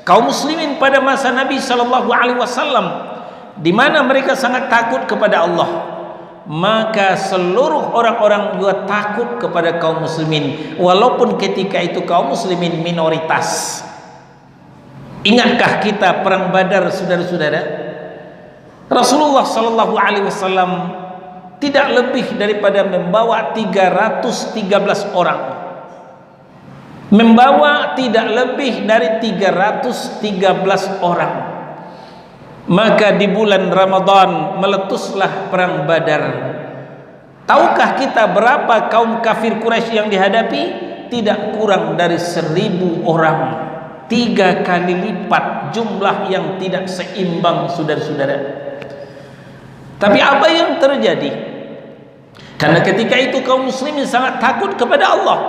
kaum muslimin pada masa Nabi sallallahu alaihi wasallam, di mana mereka sangat takut kepada Allah, maka seluruh orang-orang juga takut kepada kaum muslimin, walaupun ketika itu kaum muslimin minoritas. Ingatkah kita perang Badar, saudara-saudara? Rasulullah sallallahu alaihi wasallam tidak lebih daripada membawa 313 orang. Membawa tidak lebih dari 313 orang. Maka di bulan Ramadan meletuslah perang Badar. Tahukah kita berapa kaum kafir Quraisy yang dihadapi? Tidak kurang dari 1000 orang. 3 kali lipat jumlah yang tidak seimbang, saudara-saudara. Tapi apa yang terjadi? Karena ketika itu kaum muslimin sangat takut kepada Allah,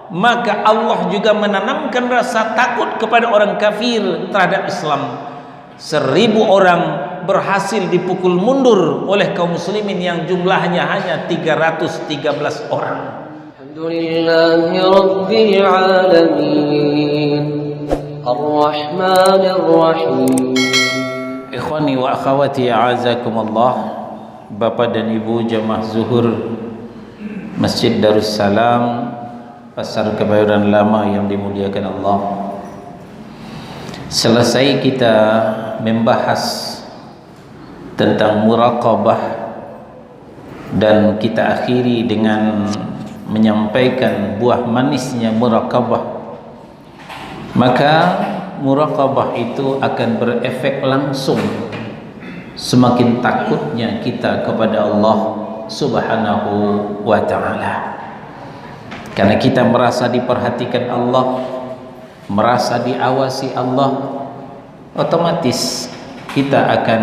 maka Allah juga menanamkan rasa takut kepada orang kafir terhadap Islam. 1000 orang berhasil dipukul mundur oleh kaum muslimin yang jumlahnya hanya 313 orang. Alhamdulillahi Rabbil Alamin Ar-Rahmanir Rahim. Ikhwani wa akhawati a'azakumullah, Bapak dan Ibu jamaah zuhur Masjid Darussalam Pasar Kebayoran Lama yang dimuliakan Allah. Selesai kita membahas tentang muraqabah dan kita akhiri dengan menyampaikan buah manisnya muraqabah, maka muraqabah itu akan berefek langsung semakin takutnya kita kepada Allah Subhanahu wa ta'ala. Karena kita merasa diperhatikan Allah, merasa diawasi Allah, otomatis kita akan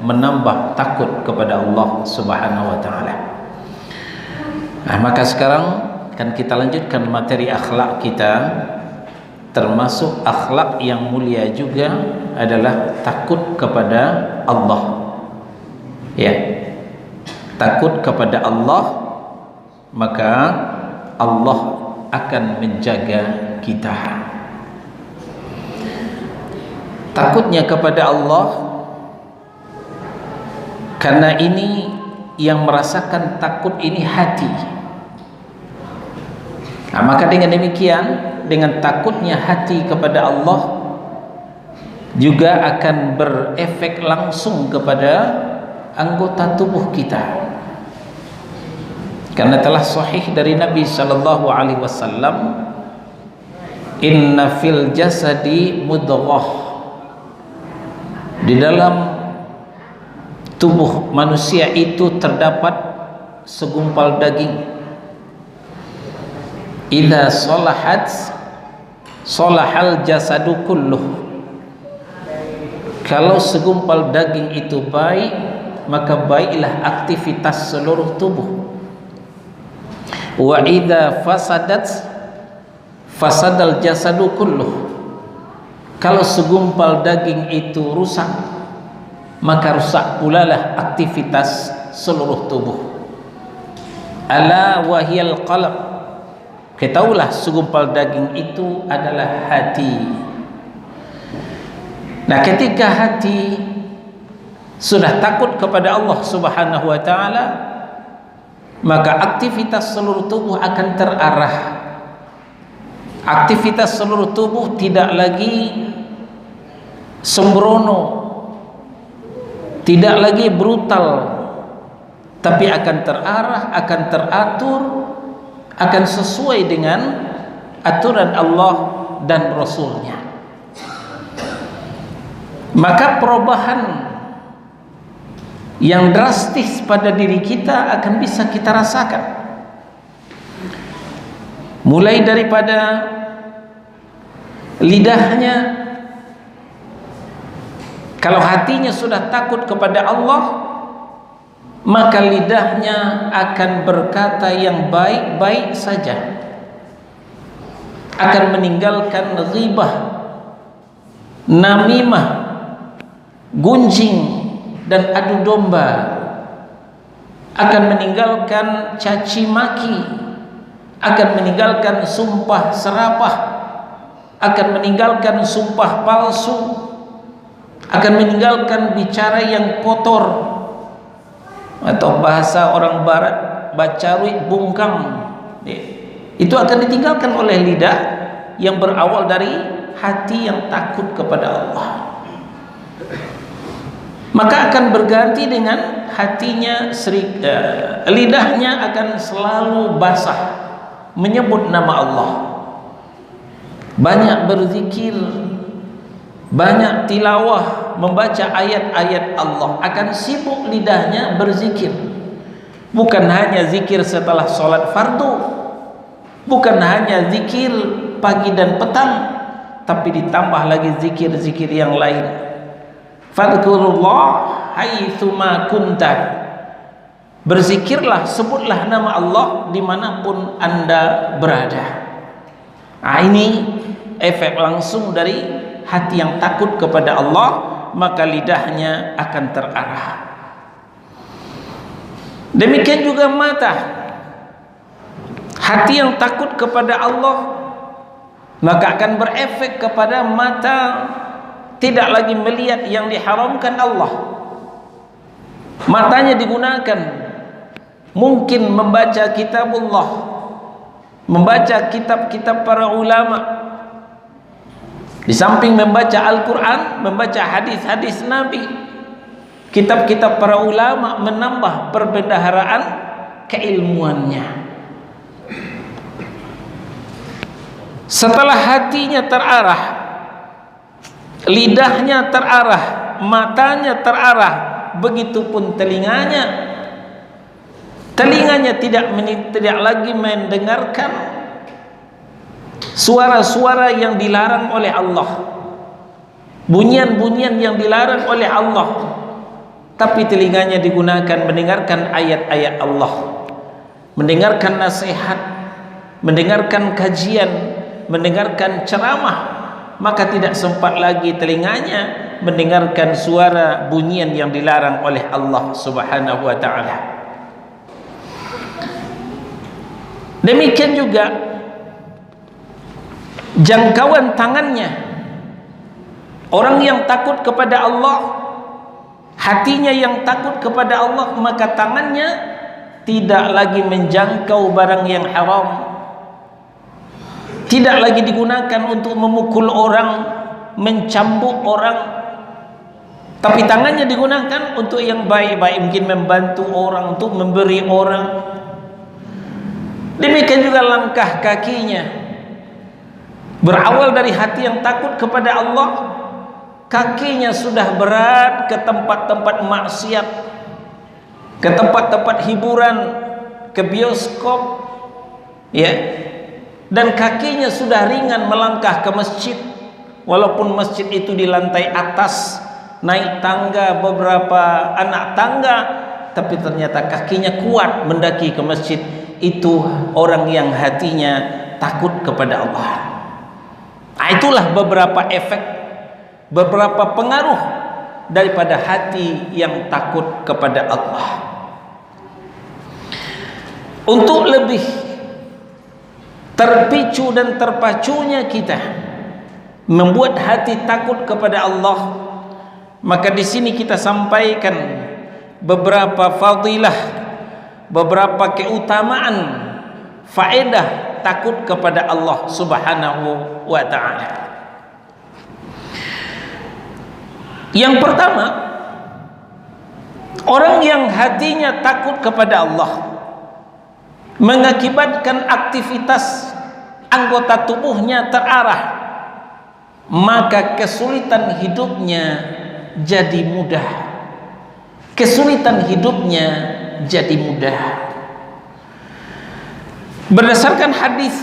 menambah takut kepada Allah Subhanahu wa ta'ala. Nah, maka sekarang kan kita lanjutkan materi akhlak kita. Termasuk akhlak yang mulia juga adalah takut kepada Allah. Ya, takut kepada Allah, maka Allah akan menjaga kita. Takutnya kepada Allah, karena ini yang merasakan takut ini hati. Nah, maka dengan demikian, dengan takutnya hati kepada Allah juga akan berefek langsung kepada anggota tubuh kita. Karena telah sahih dari Nabi sallallahu alaihi wasallam, inna fil jasadi mudghah, di dalam tubuh manusia itu terdapat segumpal daging. Idza salahat salahal jasadu kulluh. Kalau segumpal daging itu baik, maka baiklah aktivitas seluruh tubuh. Wa idza fasadat fasadal jasadu kulluh. Kalau segumpal daging itu rusak, maka rusak pula lah aktivitas seluruh tubuh. Ala wahiyal qalb. Ketahuilah segumpal daging itu adalah hati. Nah, ketika hati sudah takut kepada Allah Subhanahu wa ta'ala, maka aktivitas seluruh tubuh akan terarah. Aktivitas seluruh tubuh tidak lagi sembrono, tidak lagi brutal, tapi akan terarah, akan teratur, akan sesuai dengan aturan Allah dan Rasulnya. Maka perubahan yang drastis pada diri kita akan bisa kita rasakan, mulai daripada lidahnya. Kalau hatinya sudah takut kepada Allah, maka lidahnya akan berkata yang baik-baik saja, akan meninggalkan ghibah, namimah, gunjing dan adu domba, akan meninggalkan caci maki, akan meninggalkan sumpah serapah, akan meninggalkan sumpah palsu, akan meninggalkan bicara yang kotor, atau bahasa orang barat bacarui bungkam. Itu akan ditinggalkan oleh lidah yang berawal dari hati yang takut kepada Allah. Maka akan berganti dengan hatinya lidahnya akan selalu basah menyebut nama Allah, banyak berzikir, banyak tilawah, membaca ayat-ayat Allah. Akan sibuk lidahnya berzikir, bukan hanya zikir setelah sholat fardu, bukan hanya zikir pagi dan petang, tapi ditambah lagi zikir-zikir yang lain. Fadhkurullah haitsuma kunta, berzikirlah, sebutlah nama Allah dimanapun Anda berada. Ini efek langsung dari hati yang takut kepada Allah, maka lidahnya akan terarah. Demikian juga mata, hati yang takut kepada Allah maka akan berefek kepada mata, tidak lagi melihat yang diharamkan Allah. Matanya digunakan mungkin membaca kitabullah, membaca kitab-kitab para ulama, di samping membaca Al-Quran, membaca hadis-hadis Nabi, kitab-kitab para ulama, menambah perbendaharaan keilmuannya. Setelah hatinya terarah, lidahnya terarah, matanya terarah, begitupun telinganya. Telinganya tidak lagi mendengarkan suara-suara yang dilarang oleh Allah, bunyian-bunyian yang dilarang oleh Allah, tapi telinganya digunakan mendengarkan ayat-ayat Allah, mendengarkan nasihat, mendengarkan kajian, mendengarkan ceramah. Maka tidak sempat lagi telinganya mendengarkan suara bunyian yang dilarang oleh Allah Subhanahu wa ta'ala. Demikian juga jangkauan tangannya. Orang yang takut kepada Allah, hatinya yang takut kepada Allah, maka tangannya tidak lagi menjangkau barang yang haram, tidak lagi digunakan untuk memukul orang, mencambuk orang, tapi tangannya digunakan untuk yang baik-baik, mungkin membantu orang, untuk memberi orang. Demikian juga langkah kakinya, berawal dari hati yang takut kepada Allah, kakinya sudah berat ke tempat-tempat maksiat, ke tempat-tempat hiburan, ke bioskop, ya. Dan kakinya sudah ringan melangkah ke masjid, walaupun masjid itu di lantai atas, naik tangga beberapa anak tangga, tapi ternyata kakinya kuat mendaki ke masjid. Itu orang yang hatinya takut kepada Allah. Itulah beberapa efek, beberapa pengaruh daripada hati yang takut kepada Allah. Untuk lebih terpicu dan terpacunya kita membuat hati takut kepada Allah, maka di sini kita sampaikan beberapa fadilah, beberapa keutamaan, faedah takut kepada Allah Subhanahu wa ta'ala. Yang pertama, orang yang hatinya takut kepada Allah mengakibatkan aktivitas anggota tubuhnya terarah, maka kesulitan hidupnya jadi mudah. Kesulitan hidupnya jadi mudah. Berdasarkan hadis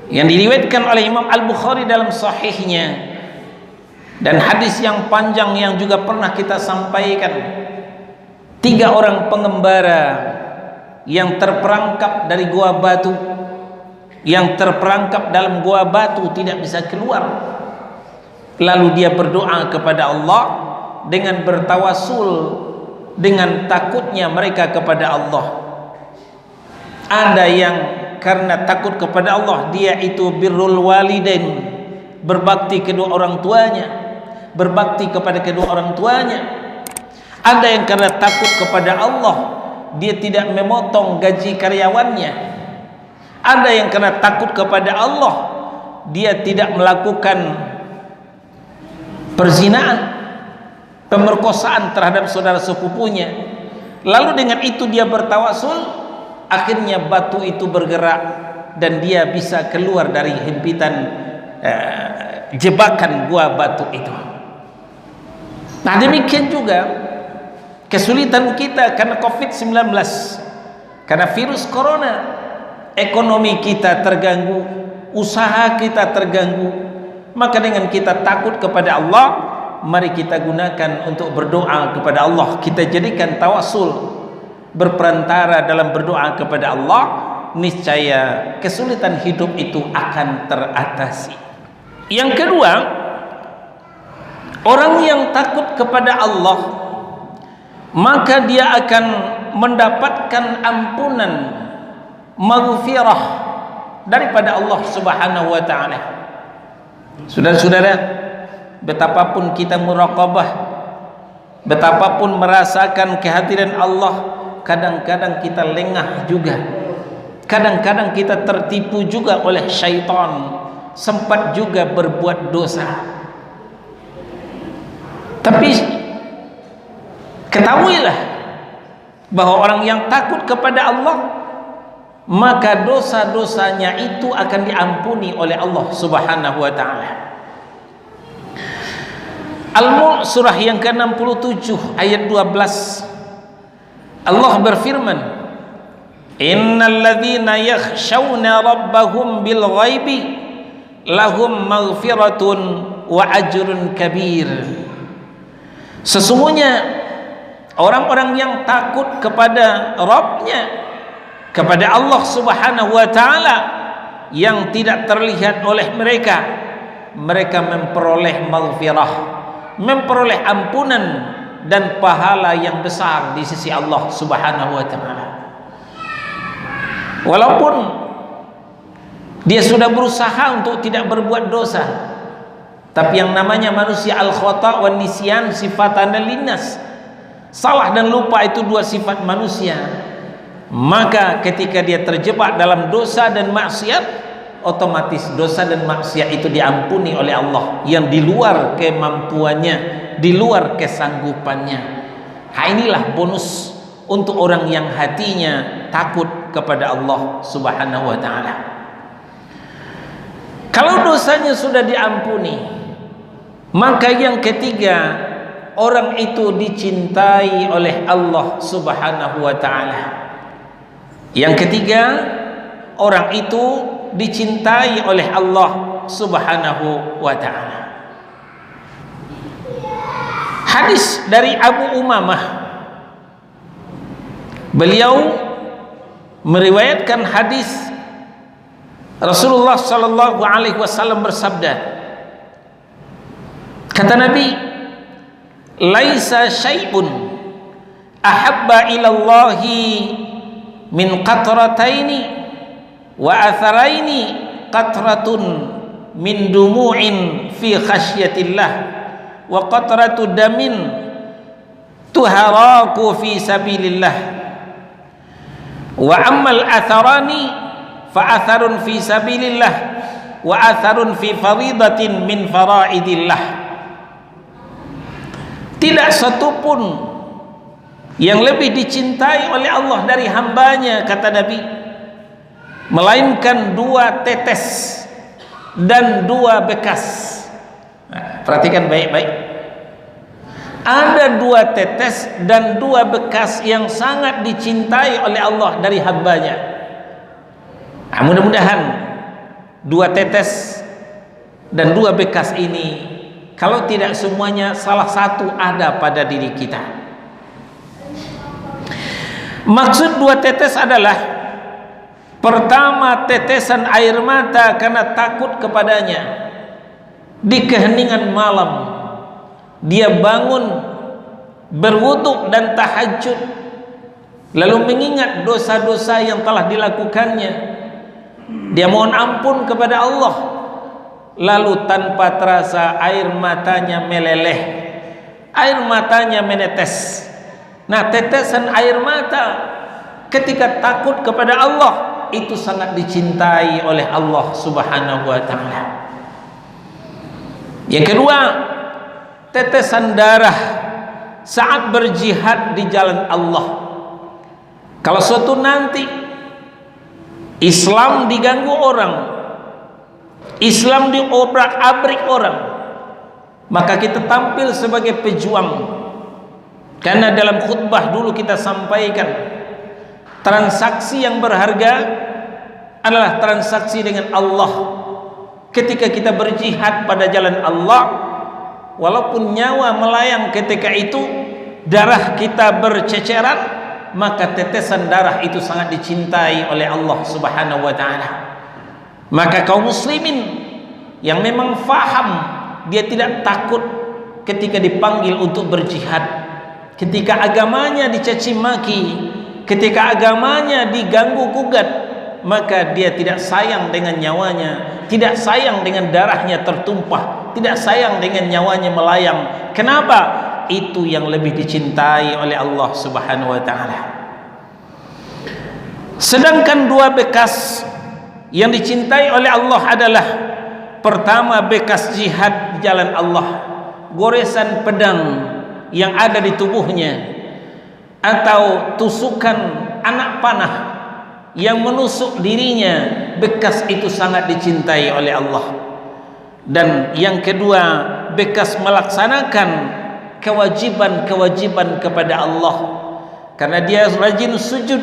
yang diriwayatkan oleh Imam Al-Bukhari dalam sahihnya, dan hadis yang panjang yang juga pernah kita sampaikan, 3 orang pengembara yang terperangkap dari gua batu, yang terperangkap dalam gua batu tidak bisa keluar, lalu dia berdoa kepada Allah dengan bertawasul dengan takutnya mereka kepada Allah. Ada yang karena takut kepada Allah, dia itu birrul walidain, berbakti kedua orang tuanya, berbakti kepada kedua orang tuanya. Ada yang karena takut kepada Allah, dia tidak memotong gaji karyawannya. Ada yang karena takut kepada Allah, dia tidak melakukan perzinaan, pemerkosaan terhadap saudara sepupunya. Lalu dengan itu dia bertawasul, akhirnya batu itu bergerak dan dia bisa keluar dari himpitan jebakan gua batu itu. Nah, demikian juga kesulitan kita karena COVID-19, karena virus corona. Ekonomi kita terganggu, usaha kita terganggu. Maka dengan kita takut kepada Allah, mari kita gunakan untuk berdoa kepada Allah. Kita jadikan tawasul, berperantara dalam berdoa kepada Allah, niscaya kesulitan hidup itu akan teratasi. Yang kedua, orang yang takut kepada Allah, maka dia akan mendapatkan ampunan, maghfirah daripada Allah Subhanahu wa taala. Saudara-saudara, betapapun kita muraqabah, betapapun merasakan kehadiran Allah, kadang-kadang kita lengah juga. Kadang-kadang kita tertipu juga oleh syaitan, sempat juga berbuat dosa. Tapi ketahuilah bahwa orang yang takut kepada Allah, maka dosa-dosanya itu akan diampuni oleh Allah Subhanahu wa taala. Al-Mulk surah yang ke-67 ayat 12, Allah berfirman, innal ladzina yakhshawna rabbahum bil ghaibi lahum maghfiratun wa ajrun kabir. Sesungguhnya orang-orang yang takut kepada Rabbnya, kepada Allah Subhanahu wa taala, yang tidak terlihat oleh mereka, mereka memperoleh maghfirah, memperoleh ampunan dan pahala yang besar di sisi Allah Subhanahu wa taala. Walaupun dia sudah berusaha untuk tidak berbuat dosa, tapi yang namanya manusia al-khata' wan nisyan sifatan linnas. Salah dan lupa itu dua sifat manusia. Maka ketika dia terjebak dalam dosa dan maksiat, otomatis dosa dan maksiat itu diampuni oleh Allah yang di luar kemampuannya, di luar kesanggupannya. Inilah bonus untuk orang yang hatinya takut kepada Allah Subhanahu wa taala. Kalau dosanya sudah diampuni, maka yang ketiga, orang itu dicintai oleh Allah Subhanahu wa taala. Yang ketiga, orang itu dicintai oleh Allah Subhanahu wa taala. Hadis dari Abu Umamah, beliau meriwayatkan hadis Rasulullah sallallahu alaihi wasallam bersabda, kata Nabi, laisa syai'un ahabba ilallahi min qatrataini wa atharaini qatratun min dumu'in fi khasyatillah wa qatratu damin tuharaku fi sabilillah wa ammal atharani fa atharun fi sabilillah wa atharun fi faridatin min faraidillah. Tidak satupun yang lebih dicintai oleh Allah dari hambanya, kata Nabi, melainkan dua tetes dan dua bekas. Nah, perhatikan baik-baik. Ada dua tetes dan dua bekas yang sangat dicintai oleh Allah dari hambanya. Nah, mudah-mudahan dua tetes dan dua bekas ini, kalau tidak semuanya, salah satu ada pada diri kita. Maksud dua tetes adalah, pertama, tetesan air mata karena takut kepadanya. Di keheningan malam dia bangun, berwudu dan tahajud, lalu mengingat dosa-dosa yang telah dilakukannya, Dia mohon ampun kepada Allah, lalu tanpa terasa air matanya meleleh, air matanya menetes. Nah, tetesan air mata ketika takut kepada Allah itu sangat dicintai oleh Allah Subhanahu wa taala. Yang kedua, tetesan darah saat berjihad di jalan Allah. Kalau suatu nanti Islam diganggu orang, Islam diobrak-abrik orang, maka kita tampil sebagai pejuang. Karena dalam khutbah dulu kita sampaikan, transaksi yang berharga adalah transaksi dengan Allah. Ketika kita berjihad pada jalan Allah, walaupun nyawa melayang ketika itu, darah kita berceceran, maka tetesan darah itu sangat dicintai oleh Allah Subhanahu wa taala. Maka kaum muslimin yang memang faham, dia tidak takut ketika dipanggil untuk berjihad, ketika agamanya dicaci maki, ketika agamanya diganggu gugat, maka dia tidak sayang dengan nyawanya, tidak sayang dengan darahnya tertumpah, tidak sayang dengan nyawanya melayang. Kenapa? Itu yang lebih dicintai oleh Allah Subhanahu wa taala. Sedangkan dua bekas yang dicintai oleh Allah adalah, pertama, bekas jihad di jalan Allah, goresan pedang yang ada di tubuhnya, atau tusukan anak panah yang menusuk dirinya, bekas itu sangat dicintai oleh Allah. Dan yang kedua, bekas melaksanakan kewajiban-kewajiban kepada Allah, karena dia rajin sujud,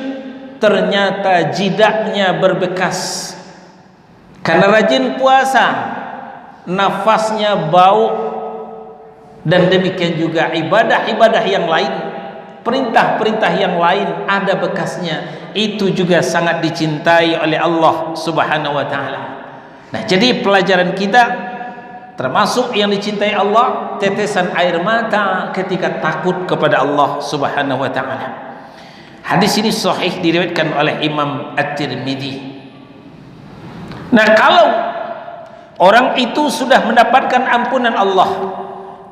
ternyata jidaknya berbekas. Karena rajin puasa, nafasnya bau. Dan demikian juga ibadah-ibadah yang lain, perintah-perintah yang lain ada bekasnya, itu juga sangat dicintai oleh Allah Subhanahu wa taala. Nah, jadi pelajaran kita termasuk yang dicintai Allah, tetesan air mata ketika takut kepada Allah Subhanahu wa taala. Hadis ini sahih, diriwayatkan oleh Imam At-Tirmidzi. Nah, kalau orang itu sudah mendapatkan ampunan Allah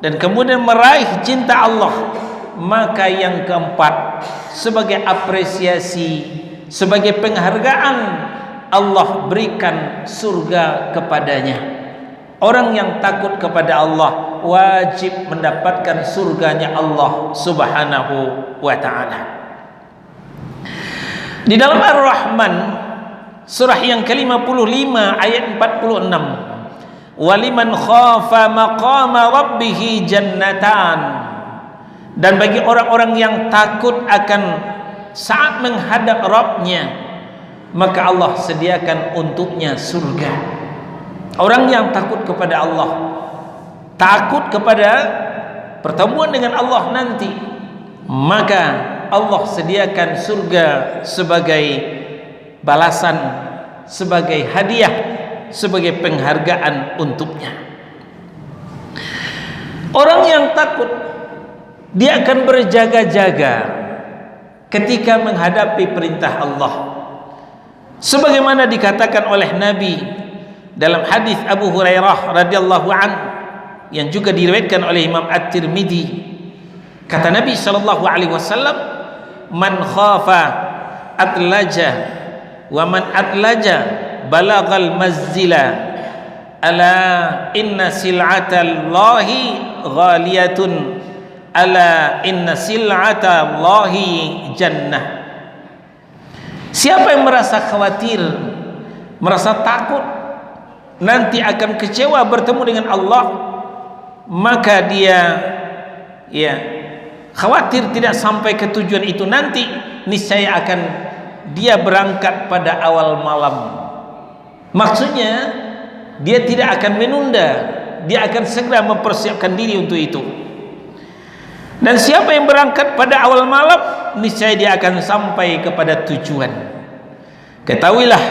dan kemudian meraih cinta Allah, maka yang keempat, sebagai apresiasi, sebagai penghargaan, Allah berikan surga kepadanya. Orang yang takut kepada Allah wajib mendapatkan surganya Allah Subhanahu wa ta'ala. Di dalam Ar-Rahman surah yang ke-55 ayat 46, waliman khafa maqama rabbih jannatan, dan bagi orang-orang yang takut akan saat menghadap Rabbnya, maka Allah sediakan untuknya surga. Orang yang takut kepada Allah, takut kepada pertemuan dengan Allah nanti, maka Allah sediakan surga sebagai balasan, sebagai hadiah, sebagai penghargaan untuknya. Orang yang takut, dia akan berjaga-jaga ketika menghadapi perintah Allah, sebagaimana dikatakan oleh Nabi dalam hadis Abu Hurairah radhiyallahu an, yang juga diriwayatkan oleh Imam At-Tirmidzi. Kata Nabi sallallahu alaihi wasallam, man khafa atlaja wa man atlaja balagal mazila, ala inna sil'atallahi ghaliyatun, ala inna sil'atallahi jannah. Siapa yang merasa khawatir, merasa takut nanti akan kecewa bertemu dengan Allah, maka dia khawatir tidak sampai ke tujuan itu nanti, niscaya akan dia berangkat pada awal malam. Maksudnya dia tidak akan menunda, dia akan segera mempersiapkan diri untuk itu. Dan siapa yang berangkat pada awal malam, niscaya dia akan sampai kepada tujuan. Ketahuilah,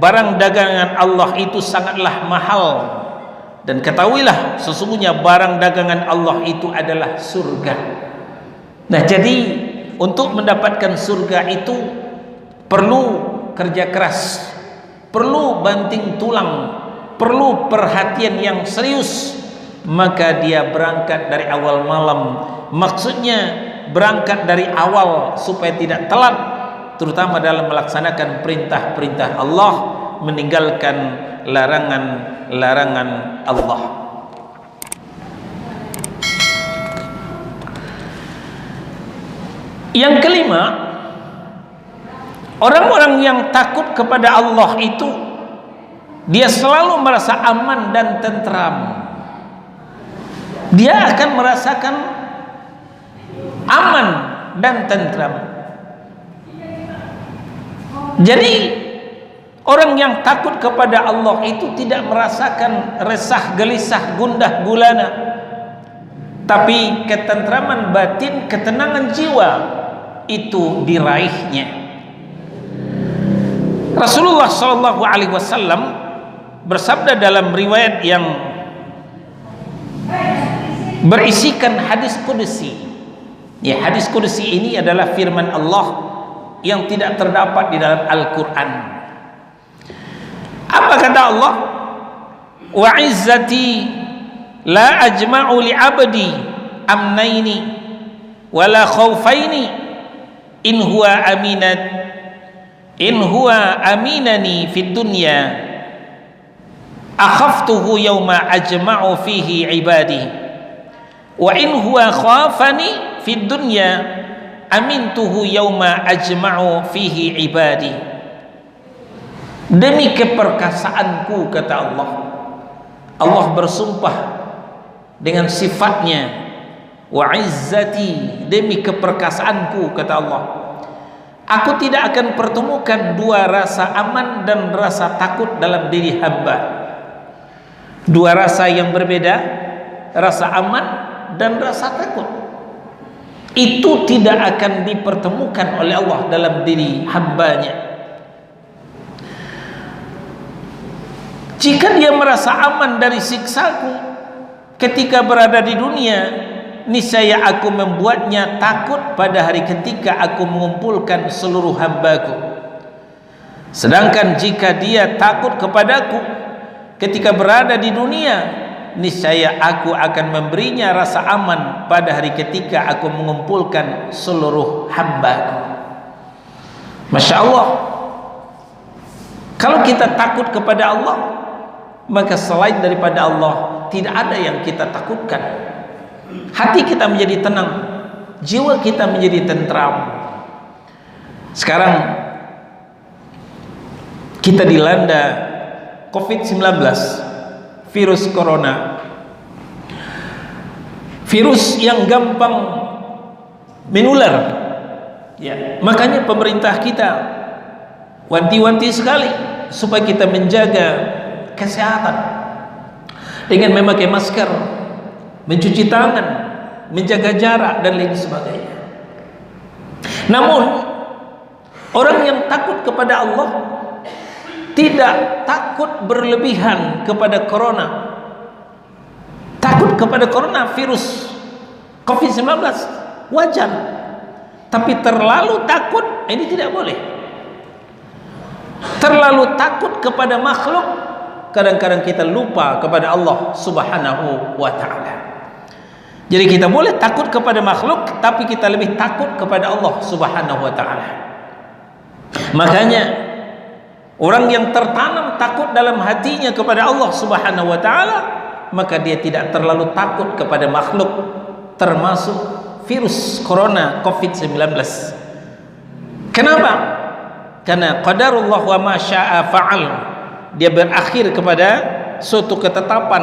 barang dagangan Allah itu sangatlah mahal, dan ketahuilah sesungguhnya barang dagangan Allah itu adalah surga. Nah, jadi untuk mendapatkan surga itu perlu kerja keras, perlu banting tulang, perlu perhatian yang serius, maka dia berangkat dari awal malam. Maksudnya berangkat dari awal supaya tidak telat, terutama dalam melaksanakan perintah-perintah Allah, meninggalkan larangan-larangan Allah. Yang kelima, orang-orang yang takut kepada Allah itu dia selalu merasa aman dan tentram. Dia akan merasakan aman dan tentram. Jadi orang yang takut kepada Allah itu tidak merasakan resah, gelisah, gundah gulana, tapi ketentraman batin, ketenangan jiwa itu diraihnya. Rasulullah SAW bersabda dalam riwayat yang berisikan hadis qudsi. Ya, hadis qudsi ini adalah firman Allah yang tidak terdapat di dalam Al-Quran. Apa kata Allah? Wa izzati la ajma'u li abdi amnaini wala khawfaini in huwa aminani fid dunya akhaftuhu yawma ajma'u fihi ibadi wa in huwa khafani fid dunya amintuhu yawma ajma'u fihi ibadi. Demi keperkasaanku, kata Allah. Allah bersumpah dengan sifatnya, wa izzati, demi keperkasaanku, kata Allah, aku tidak akan pertemukan dua rasa aman dan rasa takut dalam diri hamba. Dua rasa yang berbeda, rasa aman dan rasa takut, itu tidak akan dipertemukan oleh Allah dalam diri hambanya. Jika dia merasa aman dari siksaku ketika berada di dunia, niscaya aku membuatnya takut pada hari ketika aku mengumpulkan seluruh hambaku. Sedangkan jika dia takut kepadaku ketika berada di dunia, niscaya aku akan memberinya rasa aman pada hari ketika aku mengumpulkan seluruh hambaku. Masya Allah. Kalau kita takut kepada Allah, maka selain daripada Allah tidak ada yang kita takutkan. Hati kita menjadi tenang, jiwa kita menjadi tentram. Sekarang kita dilanda COVID-19, virus corona, virus yang gampang menular. Ya, makanya pemerintah kita wanti-wanti sekali supaya kita menjaga kesehatan dengan memakai masker, mencuci tangan, menjaga jarak dan lain sebagainya. Namun orang yang takut kepada Allah tidak takut berlebihan kepada corona. Takut kepada corona, virus COVID-19 wajar, tapi terlalu takut ini tidak boleh. Terlalu takut kepada makhluk, kadang-kadang kita lupa kepada Allah Subhanahu wa ta'ala. Jadi kita boleh takut kepada makhluk, tapi kita lebih takut kepada Allah Subhanahu wa ta'ala. Makanya orang yang tertanam takut dalam hatinya kepada Allah Subhanahu wa ta'ala, maka dia tidak terlalu takut kepada makhluk, termasuk virus corona COVID-19. Kenapa? Karena qadarullah wa ma syaa fa'al. Dia berakhir kepada suatu ketetapan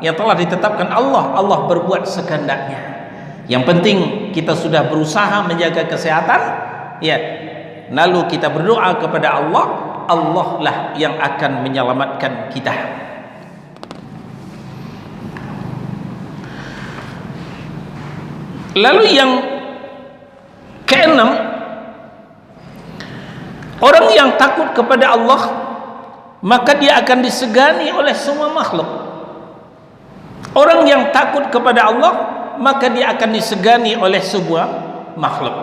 yang telah ditetapkan Allah. Allah berbuat sekehendaknya. Yang penting kita sudah berusaha menjaga kesehatan, ya, lalu kita berdoa kepada Allah, Allah lah yang akan menyelamatkan kita. Lalu yang keenam, orang yang takut kepada Allah, maka dia akan disegani oleh semua makhluk. Orang yang takut kepada Allah, maka dia akan disegani oleh sebuah makhluk.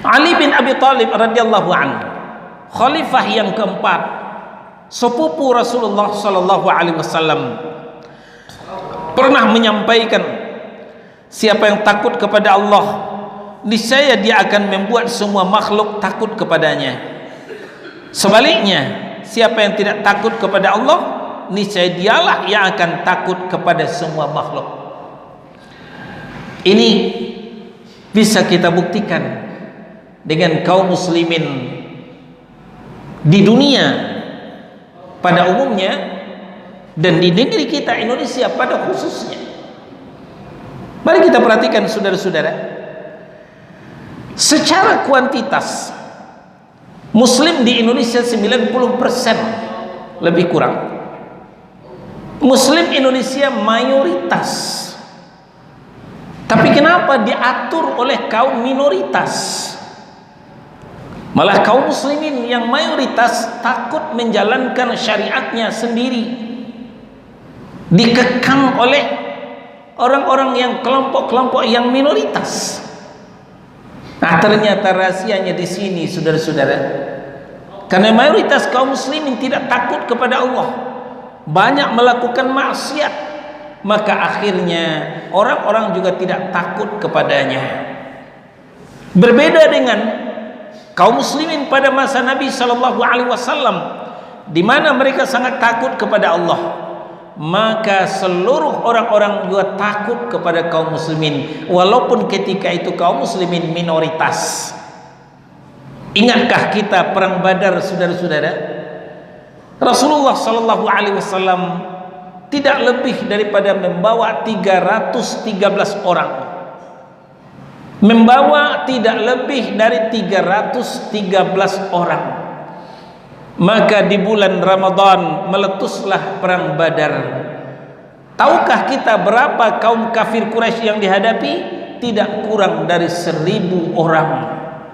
Ali bin Abi Thalib radhiyallahu anhu, khalifah yang keempat, sepupu Rasulullah sallallahu alaihi wasallam, pernah menyampaikan, siapa yang takut kepada Allah, niscaya dia akan membuat semua makhluk takut kepadanya. Sebaliknya, siapa yang tidak takut kepada Allah, niscaya dialah yang akan takut kepada semua makhluk. Ini bisa kita buktikan dengan kaum muslimin di dunia pada umumnya dan di negeri kita Indonesia pada khususnya. Mari kita perhatikan saudara-saudara, secara kuantitas muslim di Indonesia 90% lebih kurang. Muslim Indonesia mayoritas, tapi kenapa diatur oleh kaum minoritas? Malah kaum muslimin yang mayoritas takut menjalankan syariatnya sendiri, dikekang oleh orang-orang yang kelompok-kelompok yang minoritas. Nah, ternyata rahasianya di sini, saudara-saudara. Karena mayoritas kaum muslimin tidak takut kepada Allah, banyak melakukan maksiat, maka akhirnya orang-orang juga tidak takut kepadanya. Berbeda dengan kaum muslimin pada masa Nabi sallallahu alaihi wasallam, di mana mereka sangat takut kepada Allah, maka seluruh orang-orang juga takut kepada kaum muslimin, walaupun ketika itu kaum muslimin minoritas. Ingatkah kita perang Badar, saudara-saudara? Rasulullah sallallahu alaihi wasallam tidak lebih daripada membawa 313 orang, membawa tidak lebih dari 313 orang. Maka di bulan Ramadan meletuslah perang Badar. Tahukah kita berapa kaum kafir Quraisy yang dihadapi? Tidak kurang dari 1000 orang,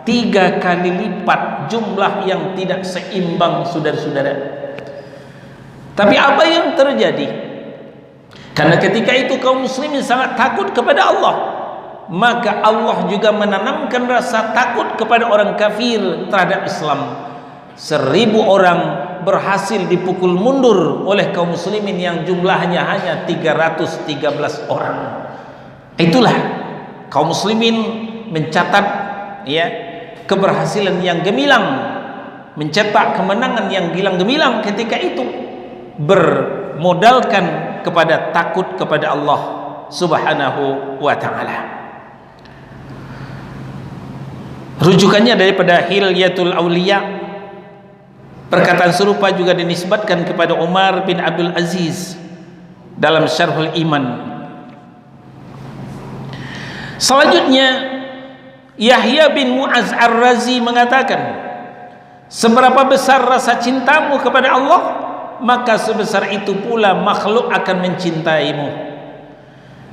3 kali lipat jumlah yang tidak seimbang, saudara-saudara. Tapi apa yang terjadi? Karena ketika itu kaum muslimin sangat takut kepada Allah, maka Allah juga menanamkan rasa takut kepada orang kafir terhadap Islam. 1000 orang berhasil dipukul mundur oleh kaum muslimin yang jumlahnya hanya 313 orang. Itulah kaum muslimin mencatat keberhasilan yang gemilang, mencetak kemenangan yang gilang-gemilang ketika itu, bermodalkan kepada takut kepada Allah Subhanahu wa ta'ala. Rujukannya daripada Hilyatul Auliya. Perkataan serupa juga dinisbatkan kepada Umar bin Abdul Aziz dalam Syarhul Iman. Selanjutnya Yahya bin Mu'az Ar-Razi mengatakan, seberapa besar rasa cintamu kepada Allah, maka sebesar itu pula makhluk akan mencintaimu.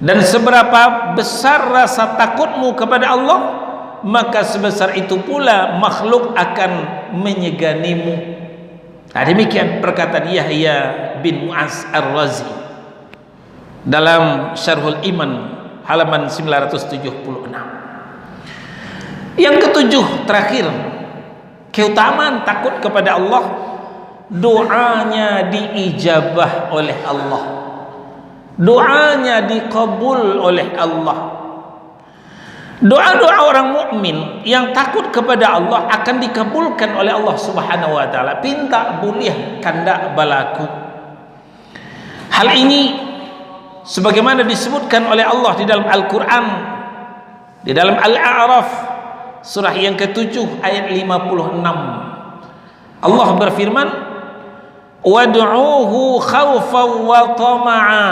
Dan seberapa besar rasa takutmu kepada Allah, maka sebesar itu pula makhluk akan menyeganimu. Nah, demikian perkataan Yahya bin Mu'az Ar-Razi dalam Syarhul Iman halaman 976. Yang ketujuh, terakhir, keutamaan takut kepada Allah, doanya diijabah oleh Allah, doanya dikabul oleh Allah. Doa-doa orang mukmin yang takut kepada Allah akan dikabulkan oleh Allah Subhanahu wa taala. Pinta boleh, kandak balaku. Hal ini sebagaimana disebutkan oleh Allah di dalam Al-Qur'an, di dalam Al-A'raf surah yang ke-7 ayat 56. Allah berfirman, wad'uuhu khaufan wa tama'a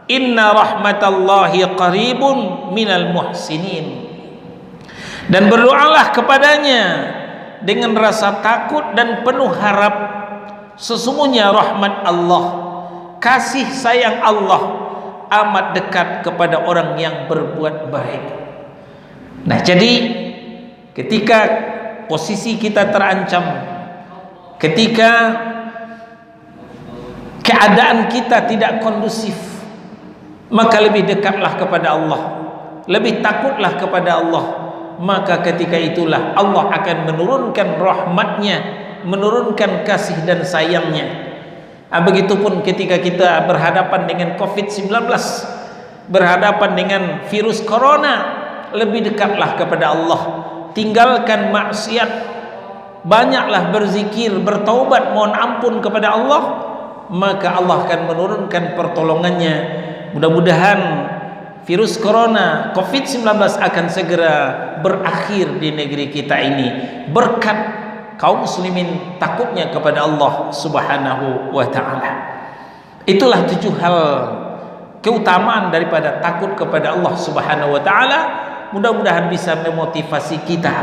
inna rahmatallahi qaribun minal muhsinin. Dan berdoalah kepadanya dengan rasa takut dan penuh harap, sesungguhnya rahmat Allah, kasih sayang Allah amat dekat kepada orang yang berbuat baik. Nah, jadi ketika posisi kita terancam, ketika keadaan kita tidak kondusif, maka lebih dekatlah kepada Allah, lebih takutlah kepada Allah, maka ketika itulah Allah akan menurunkan rahmatnya, menurunkan kasih dan sayangnya. Begitupun ketika kita berhadapan dengan COVID-19, berhadapan dengan virus corona, lebih dekatlah kepada Allah, tinggalkan maksiat, banyaklah berzikir, bertaubat, mohon ampun kepada Allah, maka Allah akan menurunkan pertolongannya. Mudah-mudahan virus corona COVID-19 akan segera berakhir di negeri kita ini berkat kaum muslimin takutnya kepada Allah Subhanahu wa taala. Itulah 7 hal keutamaan daripada takut kepada Allah Subhanahu wa taala. Mudah-mudahan bisa memotivasi kita,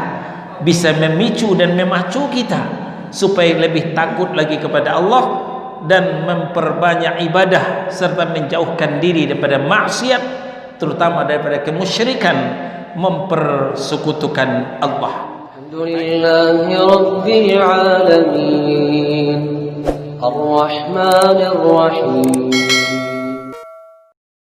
bisa memicu dan memacu kita supaya lebih takut lagi kepada Allah dan memperbanyak ibadah serta menjauhkan diri daripada maksiat, terutama daripada kemusyrikan, mempersekutukan Allah. Alhamdulillahi Rabbil Alamin Ar-Rahmanir Rahim